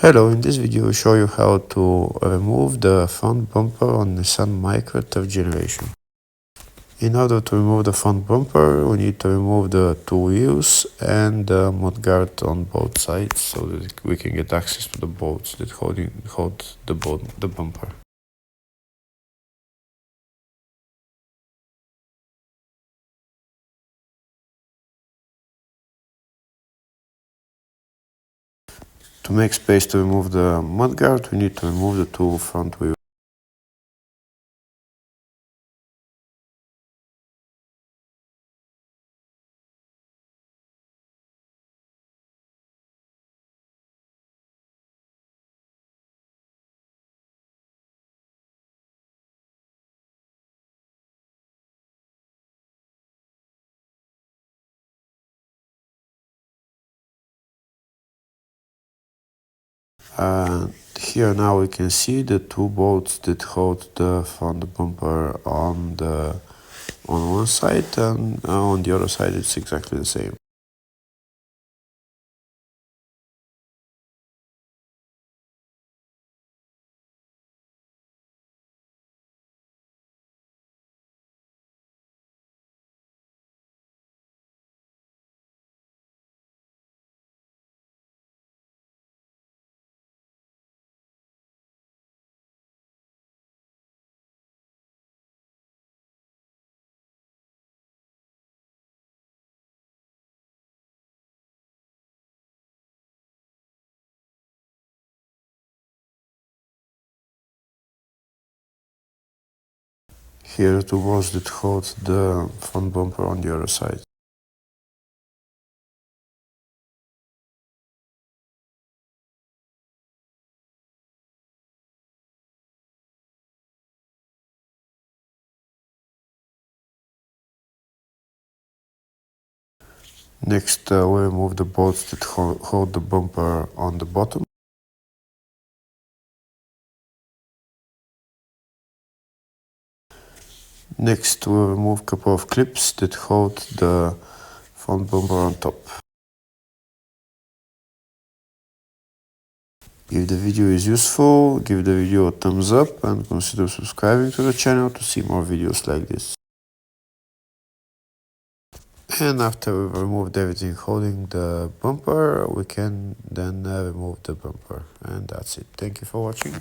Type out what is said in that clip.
Hello, in this video I'll show you how to remove the front bumper on Nissan Micra 12th generation. In order to remove the front bumper, we need to remove the two wheels and the mudguard on both sides so that we can get access to the bolts that hold the bumper. To make space to remove the mudguard, we need to remove the two front wheels. Here now we can see the two bolts that hold the front bumper on one side, and on the other side it's exactly the same. Here are the two bolts that hold the front bumper on the other side. Next, we remove the bolts that hold the bumper on the bottom. Next, we remove a couple of clips that hold the front bumper on top. If the video is useful, give the video a thumbs up and consider subscribing to the channel to see more videos like this. And after we've removed everything holding the bumper, we can then remove the bumper. And that's it. Thank you for watching.